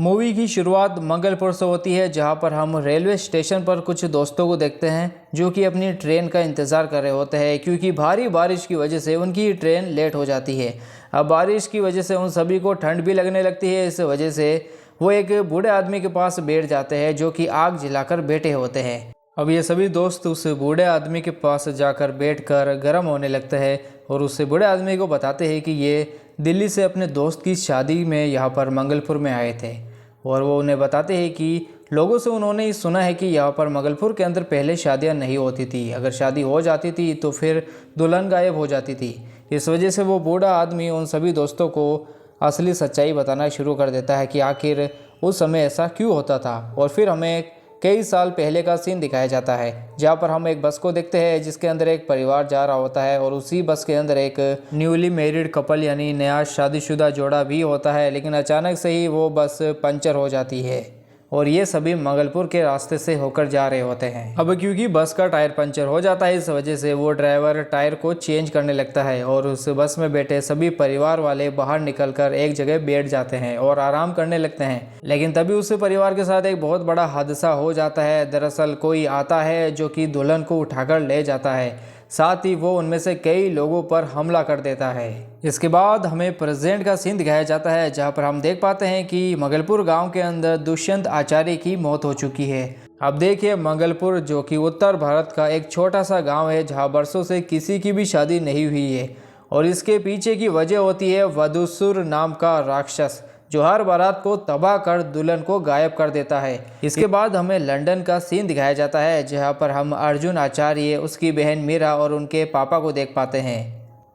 Movie की शुरुआत मंगलपुर से होती है, जहां पर हम रेलवे स्टेशन पर कुछ दोस्तों को देखते हैं जो कि अपनी ट्रेन का इंतज़ार कर रहे होते हैं, क्योंकि भारी बारिश की वजह से उनकी ट्रेन लेट हो जाती है। अब बारिश की वजह से उन सभी को ठंड भी लगने लगती है। इस वजह से वो एक बूढ़े आदमी के पास बैठ जाते हैं जो कि आग जलाकर बैठे होते हैं। अब ये सभी दोस्त उस बूढ़े आदमी के पास जाकर बैठकर गर्म होने लगते हैं और उस बूढ़े आदमी को बताते हैं कि ये दिल्ली से अपने दोस्त की शादी में यहाँ पर मंगलपुर में आए थे। और वो उन्हें बताते हैं कि लोगों से उन्होंने सुना है कि यहाँ पर मंगलपुर के अंदर पहले शादियाँ नहीं होती थी, अगर शादी हो जाती थी तो फिर दुल्हन गायब हो जाती थी। इस वजह से वो बूढ़ा आदमी उन सभी दोस्तों को असली सच्चाई बताना शुरू कर देता है कि आखिर उस समय ऐसा क्यों होता था। और फिर हमें कई साल पहले का सीन दिखाया जाता है, जहाँ पर हम एक बस को देखते हैं जिसके अंदर एक परिवार जा रहा होता है और उसी बस के अंदर एक न्यूली मैरिड कपल यानी नया शादीशुदा जोड़ा भी होता है। लेकिन अचानक से ही वो बस पंचर हो जाती है और ये सभी मंगलपुर के रास्ते से होकर जा रहे होते हैं। अब क्योंकि बस का टायर पंचर हो जाता है, इस वजह से वो ड्राइवर टायर को चेंज करने लगता है और उस बस में बैठे सभी परिवार वाले बाहर निकलकर एक जगह बैठ जाते हैं और आराम करने लगते हैं। लेकिन तभी उस परिवार के साथ एक बहुत बड़ा हादसा हो जाता है। दरअसल कोई आता है जो कि दुल्हन को उठाकर ले जाता है, साथ ही वो उनमें से कई लोगों पर हमला कर देता है। इसके बाद हमें प्रेजेंट का सीन दिखाया जाता है, जहां पर हम देख पाते हैं कि मंगलपुर गांव के अंदर दुष्यंत आचार्य की मौत हो चुकी है। अब देखिए, मंगलपुर जो कि उत्तर भारत का एक छोटा सा गांव है जहां बरसों से किसी की भी शादी नहीं हुई है और इसके पीछे की वजह होती है वधूसुर नाम का राक्षस जो हर बारात को तबाह कर दुल्हन को गायब कर देता है। इसके बाद हमें लंदन का सीन दिखाया जाता है, जहां पर हम अर्जुन आचार्य, उसकी बहन मीरा और उनके पापा को देख पाते हैं।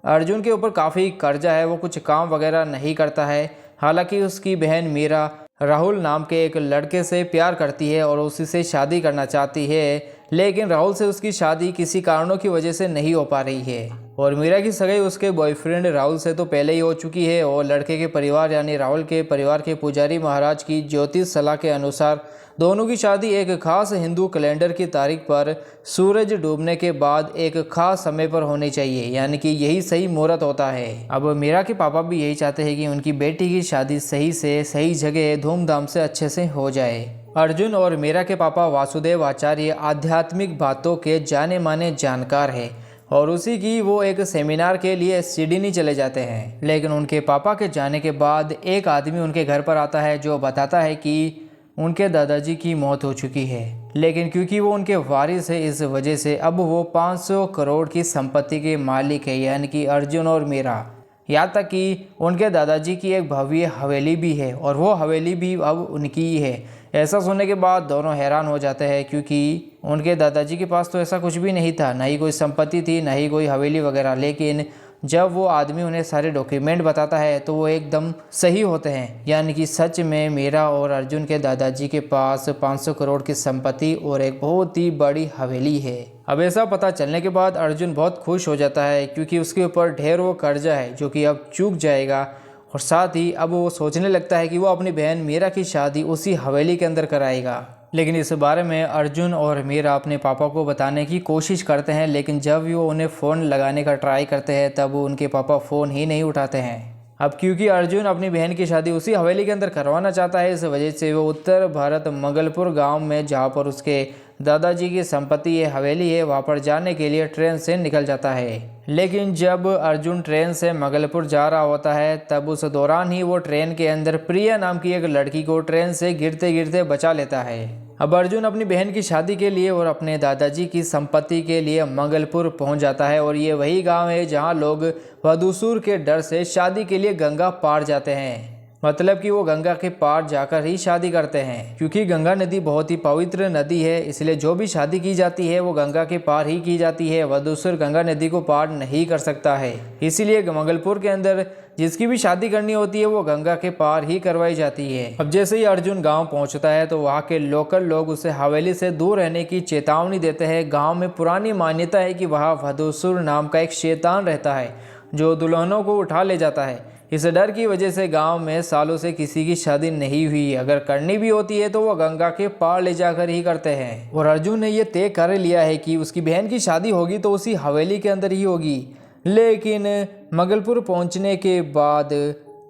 अर्जुन के ऊपर काफ़ी कर्जा है, वो कुछ काम वगैरह नहीं करता है। हालांकि उसकी बहन मीरा राहुल नाम के एक लड़के से प्यार करती है और उसी से शादी करना चाहती है, लेकिन राहुल से उसकी शादी किसी कारणों की वजह से नहीं हो पा रही है। और मीरा की सगाई उसके बॉयफ्रेंड राहुल से तो पहले ही हो चुकी है और लड़के के परिवार यानी राहुल के परिवार के पुजारी महाराज की ज्योतिष सलाह के अनुसार दोनों की शादी एक खास हिंदू कैलेंडर की तारीख पर सूरज डूबने के बाद एक खास समय पर होनी चाहिए, यानी कि यही सही मुहूर्त होता है। अब मीरा के पापा भी यही चाहते हैं कि उनकी बेटी की शादी सही से सही जगह धूमधाम से अच्छे से हो जाए। अर्जुन और मीरा के पापा वासुदेव आचार्य आध्यात्मिक बातों के जाने माने जानकार है और उसी की वो एक सेमिनार के लिए सिडनी चले जाते हैं। लेकिन उनके पापा के जाने के बाद एक आदमी उनके घर पर आता है जो बताता है कि उनके दादाजी की मौत हो चुकी है, लेकिन क्योंकि वो उनके वारिस है इस वजह से अब वो 500 करोड़ की संपत्ति के मालिक है, यानी कि अर्जुन और मीरा। यहाँ तक कि उनके दादाजी की एक भव्य हवेली भी है और वो हवेली भी अब उनकी ही है। ऐसा सुनने के बाद दोनों हैरान हो जाते हैं, क्योंकि उनके दादाजी के पास तो ऐसा कुछ भी नहीं था, ना ही कोई संपत्ति थी, ना ही कोई हवेली वगैरह। लेकिन जब वो आदमी उन्हें सारे डॉक्यूमेंट बताता है तो वो एकदम सही होते हैं, यानी कि सच में मीरा और अर्जुन के दादाजी के पास 500 करोड़ की संपत्ति और एक बहुत ही बड़ी हवेली है। अब ऐसा पता चलने के बाद अर्जुन बहुत खुश हो जाता है, क्योंकि उसके ऊपर ढेरों कर्जा है जो कि अब चूक जाएगा। और साथ ही अब वो सोचने लगता है कि वो अपनी बहन मीरा की शादी उसी हवेली के अंदर कराएगा। लेकिन इस बारे में अर्जुन और मीरा अपने पापा को बताने की कोशिश करते हैं, लेकिन जब वो उन्हें फ़ोन लगाने का ट्राई करते हैं तब उनके पापा फ़ोन ही नहीं उठाते हैं। अब क्योंकि अर्जुन अपनी बहन की शादी उसी हवेली के अंदर करवाना चाहता है, इस वजह से वो उत्तर भारत मंगलपुर गांव में, जहां पर उसके दादाजी की संपत्ति है, हवेली है, वहां पर जाने के लिए ट्रेन से निकल जाता है। लेकिन जब अर्जुन ट्रेन से मंगलपुर जा रहा होता है तब उस दौरान ही वो ट्रेन के अंदर प्रिया नाम की एक लड़की को ट्रेन से गिरते गिरते बचा लेता है। अब अर्जुन अपनी बहन की शादी के लिए और अपने दादाजी की संपत्ति के लिए मंगलपुर पहुंच जाता है और ये वही गांव है जहां लोग वधूसुर के डर से शादी के लिए गंगा पार जाते हैं। मतलब कि वो गंगा के पार जाकर ही शादी करते हैं, क्योंकि गंगा नदी बहुत ही पवित्र नदी है, इसलिए जो भी शादी की जाती है वो गंगा के पार ही की जाती है। वधूसुर गंगा नदी को पार नहीं कर सकता है, इसीलिए मंगलपुर के अंदर जिसकी भी शादी करनी होती है वो गंगा के पार ही करवाई जाती है। अब जैसे ही अर्जुन गांव पहुंचता है तो वहां के लोकल लोग उसे हवेली से दूर रहने की चेतावनी देते हैं। गांव में पुरानी मान्यता है कि वहां वधूसुर नाम का एक शैतान रहता है जो दुल्हनों को उठा ले जाता है। इस डर की वजह से गांव में सालों से किसी की शादी नहीं हुई, अगर करनी भी होती है तो वो गंगा के पार ले जाकर ही करते हैं। और अर्जुन ने ये तय कर लिया है कि उसकी बहन की शादी होगी तो उसी हवेली के अंदर ही होगी। लेकिन मंगलपुर पहुंचने के बाद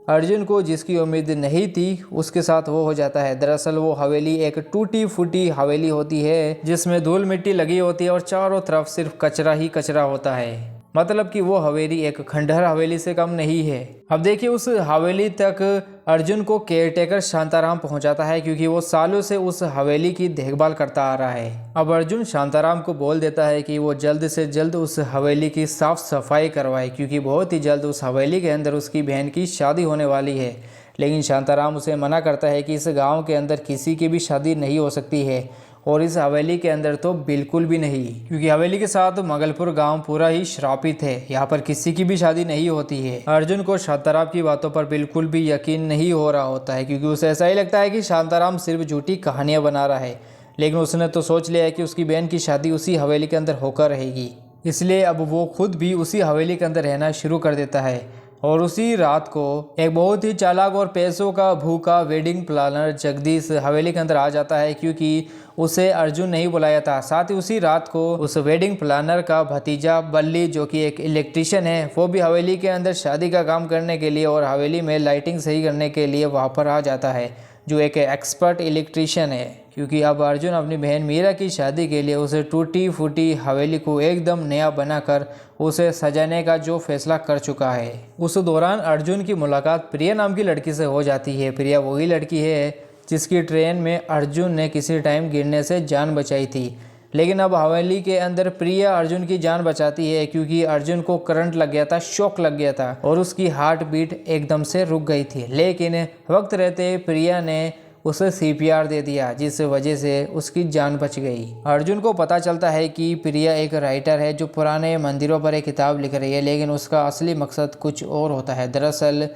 अर्जुन को जिसकी उम्मीद नहीं थी उसके साथ वो हो जाता है। दरअसल वो हवेली एक टूटी फूटी हवेली होती है जिसमें धूल मिट्टी लगी होती है और चारों तरफ सिर्फ कचरा ही कचरा होता है। मतलब कि वो हवेली एक खंडहर हवेली से कम नहीं है। अब देखिए उस हवेली तक अर्जुन को केयरटेकर शांताराम पहुंचाता है क्योंकि वो सालों से उस हवेली की देखभाल करता आ रहा है। अब अर्जुन शांताराम को बोल देता है कि वो जल्द से जल्द उस हवेली की साफ सफाई करवाए क्योंकि बहुत ही जल्द उस हवेली के अंदर उसकी बहन की शादी होने वाली है। लेकिन शांताराम उसे मना करता है कि इस गाँव के अंदर किसी की भी शादी नहीं हो सकती है और इस हवेली के अंदर तो बिल्कुल भी नहीं, क्योंकि हवेली के साथ मंगलपुर गांव पूरा ही श्रापित है। यहाँ पर किसी की भी शादी नहीं होती है। अर्जुन को शांताराम की बातों पर बिल्कुल भी यकीन नहीं हो रहा होता है क्योंकि उसे ऐसा ही लगता है कि शांताराम सिर्फ झूठी कहानियां बना रहा है। लेकिन उसने तो सोच लिया है कि उसकी बहन की शादी उसी हवेली के अंदर होकर रहेगी, इसलिए अब वो खुद भी उसी हवेली के अंदर रहना शुरू कर देता है। और उसी रात को एक बहुत ही चालाक और पैसों का भूखा वेडिंग प्लानर जगदीश हवेली के अंदर आ जाता है क्योंकि उसे अर्जुन नहीं बुलाया था। साथ ही उसी रात को उस वेडिंग प्लानर का भतीजा बल्ली जो कि एक इलेक्ट्रिशियन है, वो भी हवेली के अंदर शादी का काम करने के लिए और हवेली में लाइटिंग सही करने के लिए वहाँ पर आ जाता है, जो एक एक्सपर्ट इलेक्ट्रिशियन है। क्योंकि अब अर्जुन अपनी बहन मीरा की शादी के लिए उसे टूटी फूटी हवेली को एकदम नया बनाकर उसे सजाने का जो फैसला कर चुका है। उस दौरान अर्जुन की मुलाकात प्रिया नाम की लड़की से हो जाती है। प्रिया वही लड़की है जिसकी ट्रेन में अर्जुन ने किसी टाइम गिरने से जान बचाई थी। लेकिन अब हवेली के अंदर प्रिया अर्जुन की जान बचाती है क्योंकि अर्जुन को करंट लग गया था, शॉक लग गया था और उसकी हार्ट बीट एकदम से रुक गई थी। लेकिन वक्त रहते प्रिया ने उसे CPR दे दिया जिस वजह से उसकी जान बच गई। अर्जुन को पता चलता है कि प्रिया एक राइटर है जो पुराने मंदिरों पर एक किताब लिख रही है, लेकिन उसका असली मकसद कुछ और होता है। दरअसल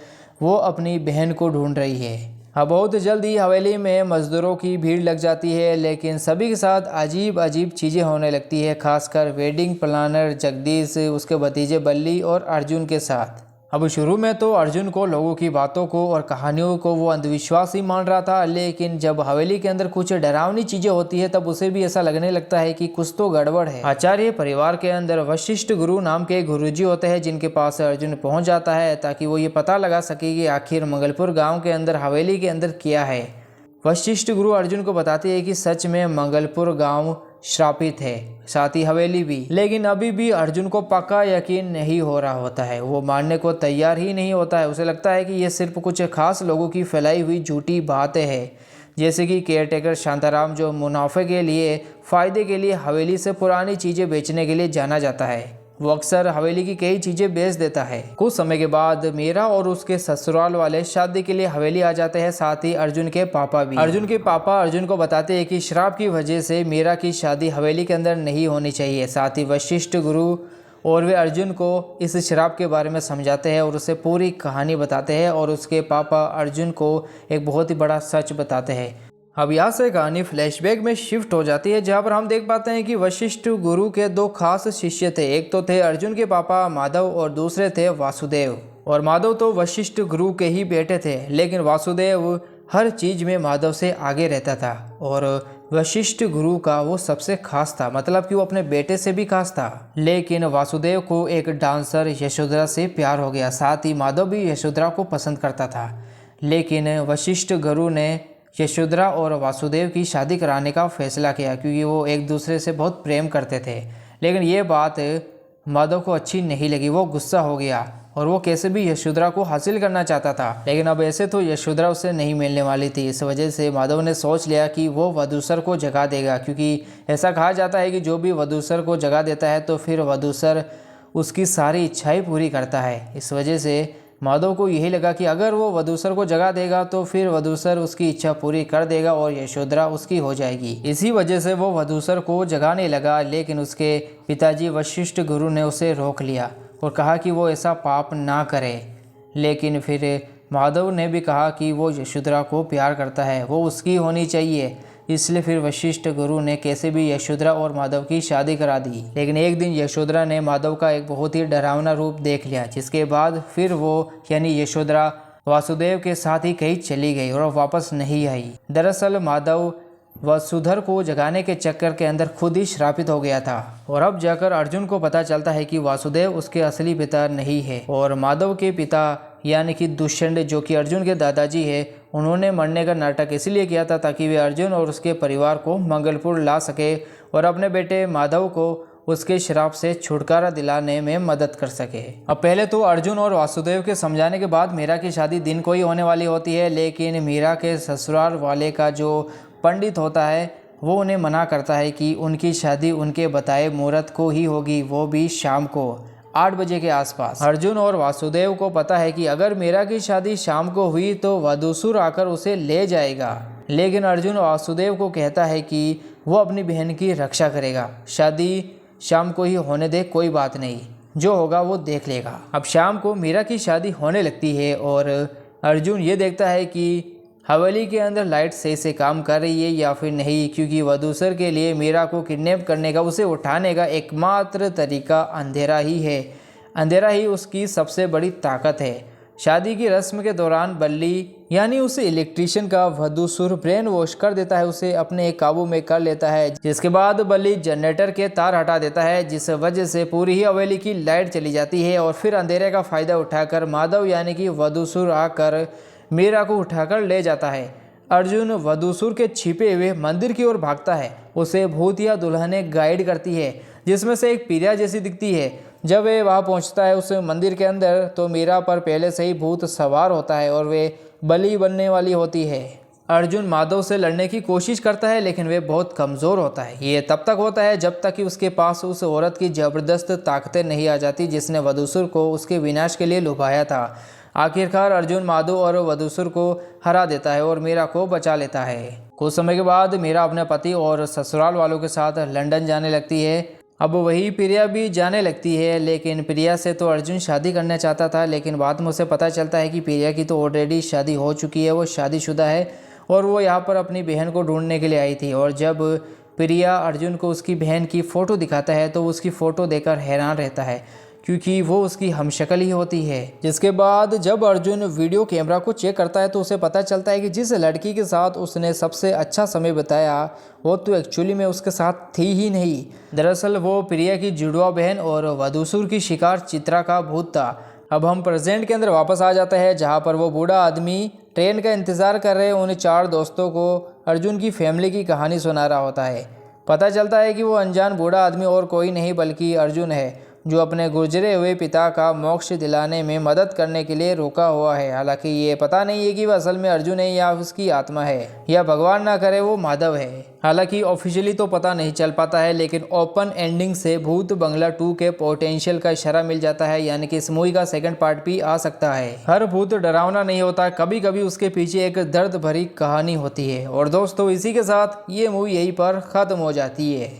वो अपनी बहन को ढूंढ रही है। अब बहुत जल्द ही हवेली में मजदूरों की भीड़ लग जाती है, लेकिन सभी के साथ अजीब अजीब चीज़ें होने लगती है, खासकर वेडिंग प्लानर जगदीश, उसके भतीजे बल्ली और अर्जुन के साथ। अब शुरू में तो अर्जुन को लोगों की बातों को और कहानियों को वो अंधविश्वास ही मान रहा था, लेकिन जब हवेली के अंदर कुछ डरावनी चीजें होती है तब उसे भी ऐसा लगने लगता है कि कुछ तो गड़बड़ है। आचार्य परिवार के अंदर वशिष्ठ गुरु नाम के गुरुजी होते हैं जिनके पास अर्जुन पहुंच जाता है ताकि वो ये पता लगा सके कि आखिर मंगलपुर गाँव के अंदर हवेली के अंदर क्या है। वशिष्ठ गुरु अर्जुन को बताते हैं कि सच में मंगलपुर गांव श्रापित है, साथ ही हवेली भी। लेकिन अभी भी अर्जुन को पक्का यकीन नहीं हो रहा होता है, वो मानने को तैयार ही नहीं होता है। उसे लगता है कि ये सिर्फ कुछ खास लोगों की फैलाई हुई झूठी बातें हैं, जैसे कि केयरटेकर शांताराम जो मुनाफे के लिए, फ़ायदे के लिए हवेली से पुरानी चीज़ें बेचने के लिए जाना जाता है। वो अक्सर हवेली की कई चीजें बेच देता है। कुछ समय के बाद मीरा और उसके ससुराल वाले शादी के लिए हवेली आ जाते हैं, साथ ही अर्जुन के पापा भी। अर्जुन के पापा अर्जुन को बताते हैं कि श्राप की वजह से मीरा की शादी हवेली के अंदर नहीं होनी चाहिए। साथ ही वशिष्ठ गुरु और वे अर्जुन को इस श्राप के बारे में समझाते हैं और उसे पूरी कहानी बताते हैं और उसके पापा अर्जुन को एक बहुत ही बड़ा सच बताते हैं। अब यहाँ से कहानी फ्लैशबैक में शिफ्ट हो जाती है, जहाँ पर हम देख पाते हैं कि वशिष्ठ गुरु के दो खास शिष्य थे। एक तो थे अर्जुन के पापा माधव और दूसरे थे वासुदेव। और माधव तो वशिष्ठ गुरु के ही बेटे थे, लेकिन वासुदेव हर चीज़ में माधव से आगे रहता था और वशिष्ठ गुरु का वो सबसे खास था, मतलब कि वो अपने बेटे से भी खास था। लेकिन वासुदेव को एक डांसर यशोधरा से प्यार हो गया, साथ ही माधव भी यशोधरा को पसंद करता था। लेकिन वशिष्ठ गुरु ने यशोधरा और वासुदेव की शादी कराने का फैसला किया क्योंकि वो एक दूसरे से बहुत प्रेम करते थे। लेकिन ये बात माधव को अच्छी नहीं लगी, वो गुस्सा हो गया और वो कैसे भी यशोधरा को हासिल करना चाहता था। लेकिन अब ऐसे तो यशोधरा उससे नहीं मिलने वाली थी। इस वजह से माधव ने सोच लिया कि वो वधूसर को जगा देगा, क्योंकि ऐसा कहा जाता है कि जो भी वधूसर को जगा देता है तो फिर वधूसर उसकी सारी इच्छाएं पूरी करता है। इस वजह से माधव को यही लगा कि अगर वो वधूसर को जगा देगा तो फिर वधूसर उसकी इच्छा पूरी कर देगा और यशोधरा उसकी हो जाएगी। इसी वजह से वो वधूसर को जगाने लगा, लेकिन उसके पिताजी वशिष्ठ गुरु ने उसे रोक लिया और कहा कि वो ऐसा पाप ना करे। लेकिन फिर माधव ने भी कहा कि वो यशोधरा को प्यार करता है, वो उसकी होनी चाहिए। इसलिए फिर वशिष्ठ गुरु ने कैसे भी यशोधरा और माधव की शादी करा दी। लेकिन एक दिन यशोधरा ने माधव का एक बहुत ही डरावना रूप देख लिया, जिसके बाद फिर वो यानी यशोधरा वासुदेव के साथ ही कहीं चली गई और वापस नहीं आई। दरअसल माधव वसुधर को जगाने के चक्कर के अंदर खुद ही श्रापित हो गया था और अब जाकर अर्जुन को पता चलता है कि वासुदेव उसके असली पिता नहीं है और माधव के पिता यानी कि दुष्यंत जो कि अर्जुन के दादाजी है, उन्होंने मरने का नाटक इसलिए किया था ताकि वे अर्जुन और उसके परिवार को मंगलपुर ला सके और अपने बेटे माधव को उसके श्राप से छुटकारा दिलाने में मदद कर सके। अब पहले तो अर्जुन और वासुदेव के समझाने के बाद मीरा की शादी दिन को ही होने वाली होती है, लेकिन मीरा के ससुराल वाले का जो पंडित होता है वो उन्हें मना करता है कि उनकी शादी उनके बताए मुहूर्त को ही होगी, वो भी शाम को 8 बजे के आसपास। अर्जुन और वासुदेव को पता है कि अगर मीरा की शादी शाम को हुई तो वधूसुर आकर उसे ले जाएगा, लेकिन अर्जुन वासुदेव को कहता है कि वो अपनी बहन की रक्षा करेगा। शादी शाम को ही होने दे, कोई बात नहीं, जो होगा वो देख लेगा। अब शाम को मीरा की शादी होने लगती है और अर्जुन ये देखता है कि हवेली के अंदर लाइट सही से काम कर रही है या फिर नहीं, क्योंकि वधूसर के लिए मीरा को किडनैप करने का, उसे उठाने का एकमात्र तरीका अंधेरा ही है। अंधेरा ही उसकी सबसे बड़ी ताकत है। शादी की रस्म के दौरान बल्ली यानी उसे इलेक्ट्रिशियन का वधूसुर ब्रेन वॉश कर देता है, उसे अपने काबू में कर लेता है, जिसके बाद बल्ली जनरेटर के तार हटा देता है, जिस वजह से पूरी ही हवेली की लाइट चली जाती है। और फिर अंधेरे का फायदा उठाकर माधव यानी कि वधूसुर आकर मीरा को उठाकर ले जाता है। अर्जुन वधूसुर के छिपे हुए मंदिर की ओर भागता है। उसे भूत या दुल्हनें गाइड करती है, जिसमें से एक प्रिया जैसी दिखती है। जब वे वहां पहुंचता है उस मंदिर के अंदर, तो मीरा पर पहले से ही भूत सवार होता है और वे बलि बनने वाली होती है। अर्जुन माधव से लड़ने की कोशिश करता है, लेकिन वे बहुत कमज़ोर होता है। ये तब तक होता है जब तक कि उसके पास उस औरत की ज़बरदस्त ताकतें नहीं आ जाती जिसने वधूसुर को उसके विनाश के लिए लुभाया था। आखिरकार अर्जुन माधव और वधूसुर को हरा देता है और मीरा को बचा लेता है। कुछ समय के बाद मीरा अपने पति और ससुराल वालों के साथ लंदन जाने लगती है। अब वही प्रिया भी जाने लगती है, लेकिन प्रिया से तो अर्जुन शादी करना चाहता था, लेकिन बाद में उसे पता चलता है कि प्रिया की तो ऑलरेडी शादी हो चुकी है, वो शादीशुदा है और वो यहाँ पर अपनी बहन को ढूंढने के लिए आई थी। और जब प्रिया अर्जुन को उसकी बहन की फ़ोटो दिखाता है तो उसकी फ़ोटो देखकर हैरान रहता है, क्योंकि वो उसकी हमशक्ल ही होती है। जिसके बाद जब अर्जुन वीडियो कैमरा को चेक करता है तो उसे पता चलता है कि जिस लड़की के साथ उसने सबसे अच्छा समय बिताया वो तो एक्चुअली में उसके साथ थी ही नहीं। दरअसल वो प्रिया की जुड़वा बहन और वधूसुर की शिकार चित्रा का भूत था। अब हम प्रेजेंट के अंदर वापस आ जाते हैं, जहाँ पर वो बूढ़ा आदमी ट्रेन का इंतज़ार कर रहे उन 4 दोस्तों को अर्जुन की फैमिली की कहानी सुना रहा होता है। पता चलता है कि वो अनजान बूढ़ा आदमी और कोई नहीं बल्कि अर्जुन है, जो अपने गुजरे हुए पिता का मोक्ष दिलाने में मदद करने के लिए रोका हुआ है। हालांकि ये पता नहीं है कि वह असल में अर्जुन है या उसकी आत्मा है, या भगवान ना करे वो माधव है। हालांकि ऑफिशियली तो पता नहीं चल पाता है, लेकिन ओपन एंडिंग से भूत बंगला 2 के पोटेंशियल का इशारा मिल जाता है, यानी कि इस मूवी का सेकंड पार्ट भी आ सकता है। हर भूत डरावना नहीं होता, कभी कभी उसके पीछे एक दर्द भरी कहानी होती है। और दोस्तों, इसी के साथ ये मूवी यहीं पर ख़त्म हो जाती है।